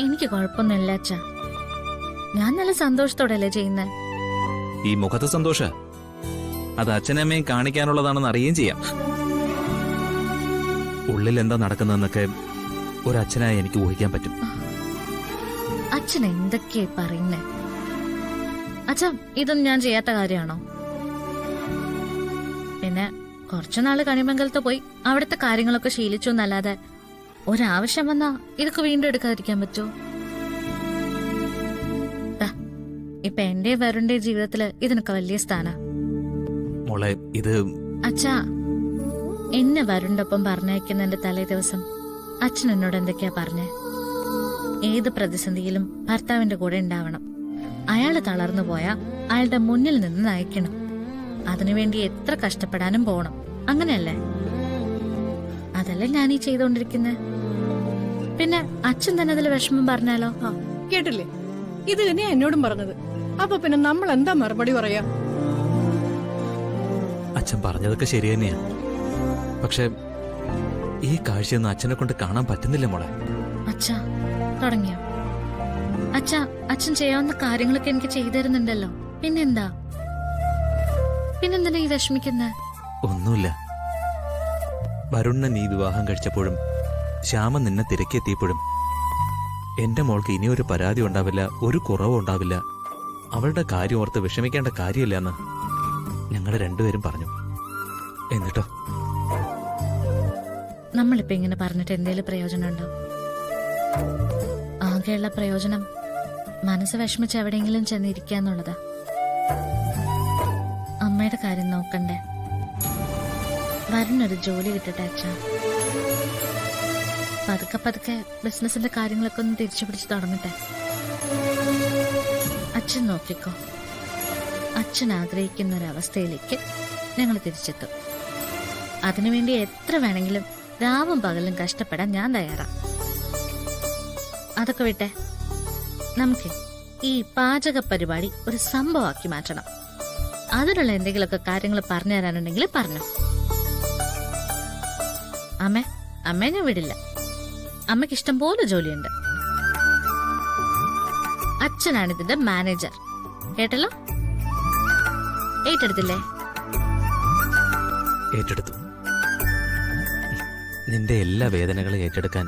എനിക്ക് കുഴപ്പമൊന്നുമില്ല അച്ഛാ. ഞാൻ നല്ല സന്തോഷത്തോടെയല്ലേ ചെയ്യുന്നേ. ഈ മുഖത്തെ സന്തോഷ അത് അച്ഛനമ്മയും കാണിക്കാനുള്ളതാണെന്ന് അറിയുകയും ചെയ്യാം. ഉള്ളിൽ എന്താ നടക്കുന്നതെന്നൊക്കെ ഒരച്ഛനായി എനിക്ക് ഊഹിക്കാൻ പറ്റും. അച്ഛൻ എന്തൊക്കെയാ പറയുന്നേ? അച്ഛാ, ഇതൊന്നും ഞാൻ ചെയ്യാത്ത കാര്യമാണോ? പിന്നെ കുറച്ചുനാള് കണിമംഗലത്ത് പോയി അവിടുത്തെ കാര്യങ്ങളൊക്കെ ശീലിച്ചു എന്നല്ലാതെ ഒരാവശ്യം വന്നാ ഇതൊക്കെ വീണ്ടും എടുക്കാതിരിക്കാൻ പറ്റുമോ? ഇപ്പൊ എന്റെ വരുണിന്റെ ജീവിതത്തില് ഇതിനൊക്കെ വലിയ സ്ഥാന. മോളെ, ഇത് അച്ഛാ, എന്നെ വരുണിന്റെ ഒപ്പം പറഞ്ഞയക്കുന്നതിന്റെ തലേ ദിവസം അച്ഛൻ എന്നോട് എന്തൊക്കെയാ പറഞ്ഞേ? ഏത് പ്രതിസന്ധിയിലും ഭർത്താവിന്റെ കൂടെ ഉണ്ടാവണം. അയാള് തളർന്നു പോയാ അയാളുടെ മുന്നിൽ നിന്ന് നയിക്കണം. അതിനുവേണ്ടി എത്ര കഷ്ടപ്പെടാനും പോണം. അങ്ങനെയല്ലേ? അതല്ലേ ഞാനീ ചെയ്തോണ്ടിരിക്കുന്നെ. പിന്നെ അച്ഛൻ തന്നെ അതിൽ വിഷമം പറഞ്ഞാലോ? കേട്ടില്ലേ? ഇത് തന്നെയാ എന്നോടും പറഞ്ഞത്. അപ്പൊ പിന്നെ നമ്മൾ എന്താ മറുപടി പറയാ? അച്ഛൻ പറഞ്ഞതൊക്കെ ശരി തന്നെയാ. പക്ഷെ ഈ കാഴ്ചയൊന്നും അച്ഛനെ കൊണ്ട് കാണാൻ പറ്റുന്നില്ല മോളെ. അച്ഛാ, തുടങ്ങിയോ? അച്ഛാ, അച്ഛൻ ചെയ്യാവുന്ന കാര്യങ്ങളൊക്കെ എനിക്ക് ചെയ്തു തരുന്നുണ്ടല്ലോ. പിന്നെന്താ ഈ വിഷമിക്കുന്നെ? ഒന്നുമില്ല. വരുണിനെ നീ വിവാഹം കഴിച്ചപ്പോഴും ശ്യാമൻ നിന്നെ തിരക്കെത്തിയപ്പോഴും എന്റെ മോൾക്ക് ഇനിയൊരു പരാതി ഉണ്ടാവില്ല, ഒരു കുറവും ഉണ്ടാവില്ല, അവളുടെ കാര്യം ഓർത്ത് വിഷമിക്കേണ്ട കാര്യമില്ല എന്ന് ഞങ്ങൾ രണ്ടുപേരും പറഞ്ഞു. എന്നിട്ടോ? നമ്മളിപ്പോ ഇങ്ങനെ പറഞ്ഞിട്ട് എന്തേലും പ്രയോജനം ഉണ്ടോ? ആകെയുള്ള പ്രയോജനം മനസ്സ് വിഷമിച്ച് എവിടെയെങ്കിലും ചെന്നിരിക്കാന്നുള്ളതാ. അമ്മയുടെ കാര്യം നോക്കണ്ടേ? വരുന്നൊരു ജോലി കിട്ടട്ടെ അച്ഛാ. പതുക്കെ പതുക്കെ ബിസിനസിന്റെ കാര്യങ്ങളൊക്കെ ഒന്ന് തിരിച്ചു പിടിച്ച് തുടങ്ങട്ടെ. അച്ഛൻ നോക്കിക്കോ, അച്ഛൻ ആഗ്രഹിക്കുന്ന ഒരവസ്ഥയിലേക്ക് ഞങ്ങൾ തിരിച്ചെത്തും. അതിനുവേണ്ടി എത്ര വേണമെങ്കിലും രാവും പകലും കഷ്ടപ്പെടാൻ ഞാൻ തയ്യാറാ. അതൊക്കെ വിട്ടെ, നമുക്ക് ഈ പാചക പരിപാടി ഒരു സംഭവമാക്കി മാറ്റണം. അതിനുള്ള എന്തെങ്കിലുമൊക്കെ കാര്യങ്ങൾ പറഞ്ഞു തരാനുണ്ടെങ്കിൽ പറഞ്ഞു. അമ്മേ ഞാൻ വിടില്ല. അമ്മയ്ക്ക് ഇഷ്ടം പോലെ ജോലിയുണ്ട്. അച്ഛനാണ് ഇതിന്റെ മാനേജർ. കേട്ടല്ലോ? ഏറ്റെടുത്തില്ലേ? ഏറ്റെടുത്തു. നിന്റെ എല്ലാ വേദനകളും ഏറ്റെടുക്കാൻ